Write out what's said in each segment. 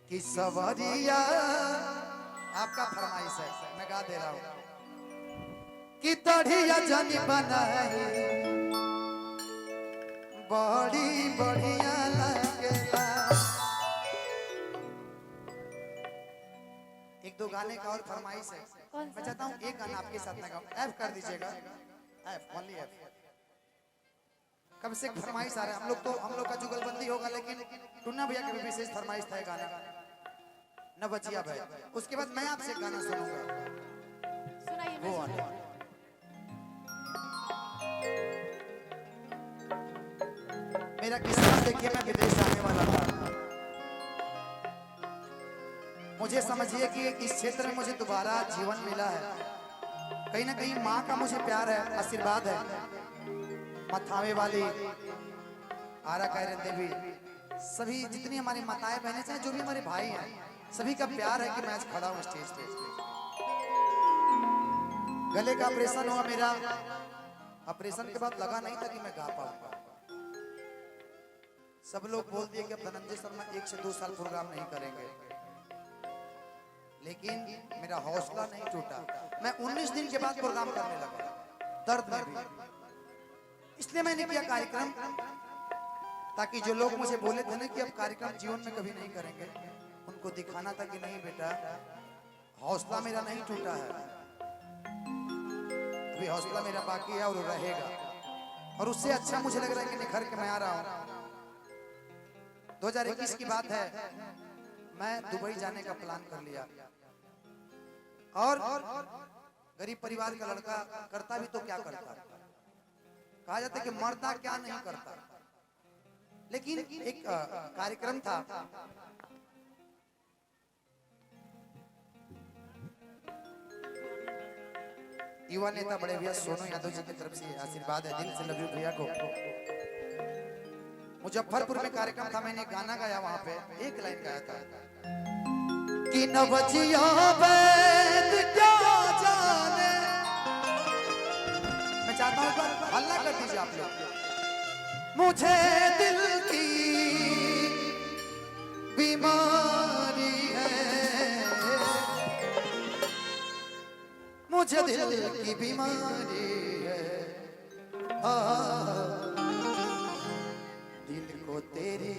कि सवरिया आपका फरमाइश है, मैं गा दे रहा हूँ कि तढ़िया जनी बनाई बड़ी बढ़िया लगेला। एक दो गाने का और फरमाइश है, मैं चाहता हूँ एक गाना आपके साथ में गाऊं। एफ कर दीजिएगा, एफ ओनली एफ। कब से फरमाइश आ रहा है, हम लोग का जुगलबंदी होगा, लेकिन टुन्ना भैया के भी विशेष फरमाइश था गाना न बचिया भाई। उसके बाद मैं आपसे गाना सुनूंगा, वो वाला। मेरा किस्मत देखिए, मैं विदेश जाने वाला था। मुझे समझिए कि इस क्षेत्र में मुझे दोबारा जीवन मिला है। कहीं ना कहीं माँ का मुझे प्यार है, आशीर्वाद है। मथावे वाली, आरा कैरन देवी, सभी जितनी हमारी माताएं बहनें चाहे जो भी हमारे भाई हैं, सभी का प्यार है कि मैं आज खड़ा हूँ स्टेज पे। गले का ऑपरेशन हुआ मेरा, ऑपरेशन के बाद लगा नहीं था कि मैं गा पाऊंगा। सब लोग बोल दिए कि अब धनंजय शर्मा 1 से 2 साल प्रोग्राम नहीं करेंगे, लेकिन मेरा हौसला नहीं टूटा। मैं 19 दिन के बाद प्रोग्राम करने लगा, दर्द में भी। इसलिए मैंने किया कार्यक्रम, ताकि जो लोग मुझे बोले थे ना कि अब कार्यक्रम जीवन में कभी नहीं करेंगे, उनको दिखाना था कि नहीं बेटा, हौसला मेरा नहीं टूटा है, अभी हौसला मेरा बाकी है और रहेगा। और उससे अच्छा मुझे लग रहा है कि निखर के मैं आ रहा हूं। 2021 की बात है, मैं दुबई जाने का प्लान कर लिया। और गरीब परिवार का लड़का करता भी तो क्या करता, कहा जाता है कि मरता क्या नहीं करता। लेकिन एक कार्यक्रम था, युवा नेता बड़े भैया सोनू यादव जी की तरफ से आशीर्वाद है, दिल से लव यू भैया को। मुजफ्फरपुर में कार्यक्रम था, मैंने गाना गाया वहां पे, एक लाइन गाया था कि न बचिया वैद क्या जाने। मैं चाहता हूं हल्ला कर दीजिए आप लोग। मुझे दिल की बीमारी है, मुझे दिल की बीमारी है, दिल को तेरी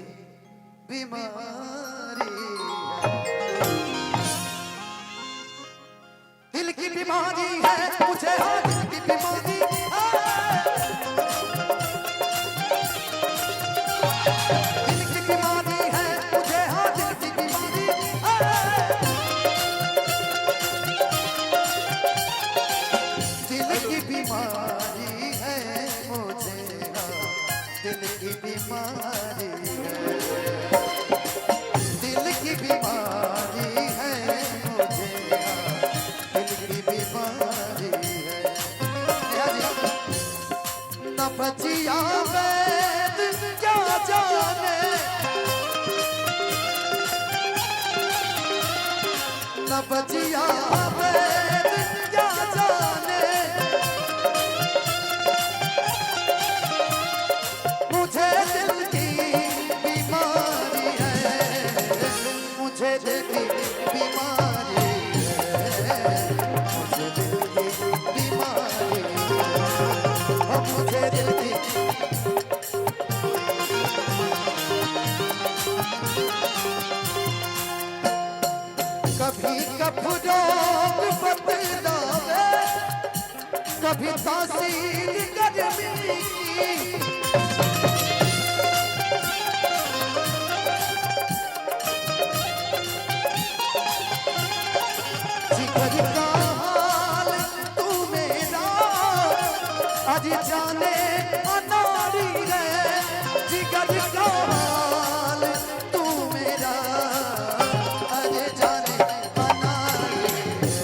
बीमारी है, दिल की बीमारी है मुझे, दिल की बीमारी है, दिल की बीमारी है मुझे, दिल की बीमारी है, दिल की बीमारी है मुझे, दिल की बीमारी है, दिल की बीमारी है मुझे, दिल की बीमारी है। न बचिया वैद क्या जाने, न बचिया वैद क्या जाने, मुझे दिल की बीमारी है, मुझे दिल की बीमारी है, मुझे दिल की बीमारी है, मुझे दिल की। कभी कफरोग बतलावे, कभी तासीर गर्मी की, जिगर का हाल तू मेरा आज जाने अनारी है, जिगर का हाल तू मेरा आज जाने अनारी है,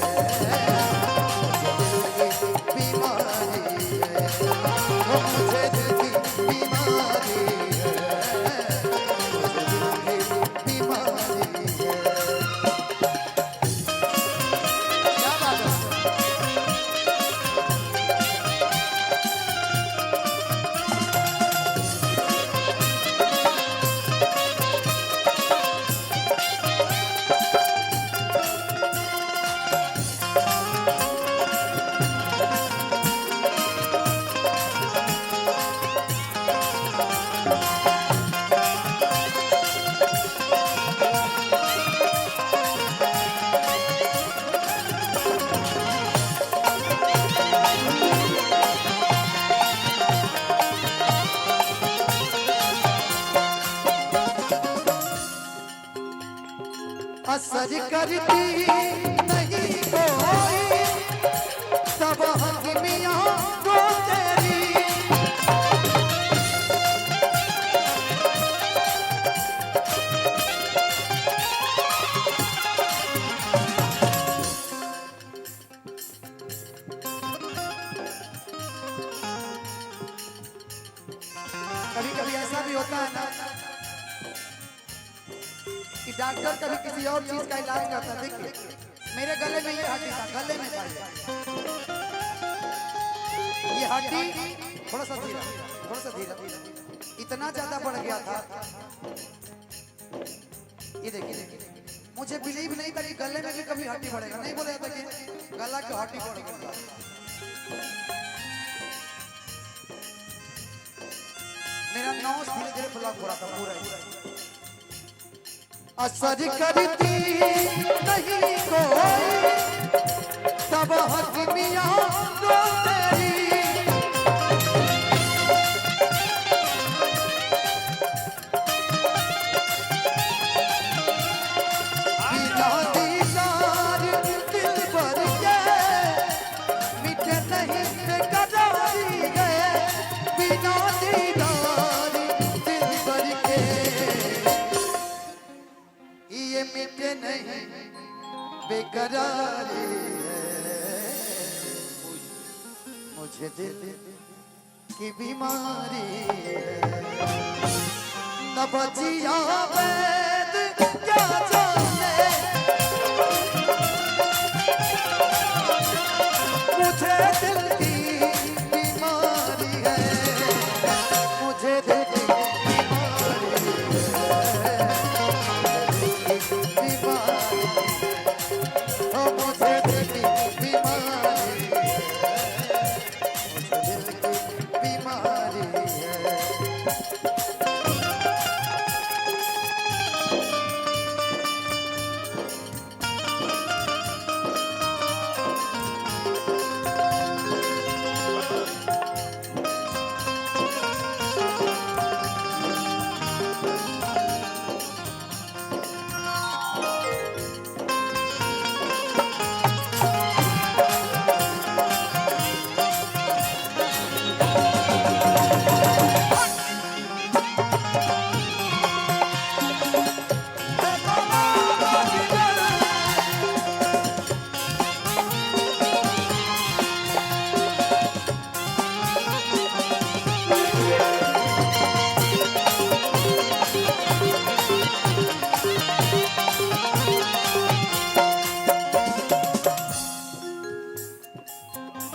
बीमारी है, मुझे दिल की बीमारी है, मुझे दिल की बीमारी है। क्या बात है? असर करती नहीं कोई तब हकीमियां तो तेरी। कभी कभी ऐसा भी होता है ना कि डॉक्टर कभी किसी और चीज का इलाज करता है। देखिए मेरे गले में ये हड्डी था, गले में था ये हड्डी, थोड़ा सा धीरा, इतना ज्यादा बढ़ गया था। ये देखिए मुझे बिलीव नहीं था कि गले में भी कभी हड्डी बढ़ेगा। नहीं बोला जाता कि गला की हड्डी बढ़ गई। मेरा नौस धीरे धीरे ब्लॉक हो रहा था पूरा। असर करती नहीं कोई तब हकीमियां तो तेरी। बिना दीदार दिल भर के मिटे नहीं बेकरारी गए। बिना दीदार दिल भर के ये मिटे नहीं बेकरारी है। मुझे दिल की बीमारी है। तब जिया वैद क्या जाने मुझे दिल की बीमारी है। मुझे दिल की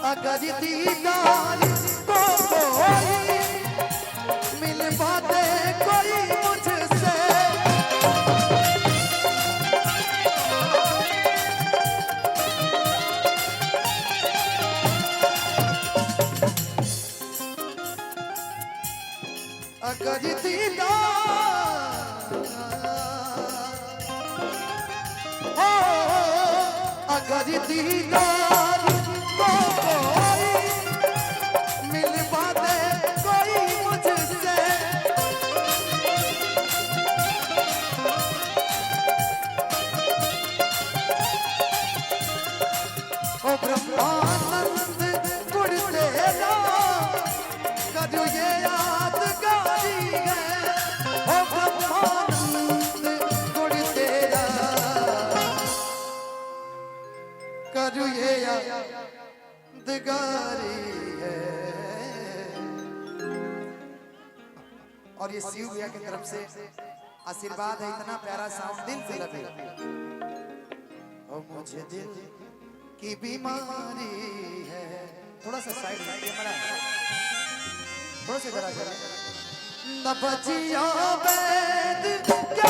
अगर दीदार को कोई मिल पाते कोई मुझसे। अगर दीदार हो, अगर दीदार को कोई मिल पाते कोई मुझसे। ओ ब्रह्मानंद गुण तेरा करो ये यादगारी है। ओ ब्रह्मानंद गुण तेरा करो ये यादगारी है। और ये शिव भैया की तरफ से आशीर्वाद है। इतना प्यारा साउंड दिल से लगे। ओ मुझे दिल की बीमारी है। थोड़ा सा साइड में कैमरा, थोड़ा सा इधर आ जाए। न बचिया वैद क्या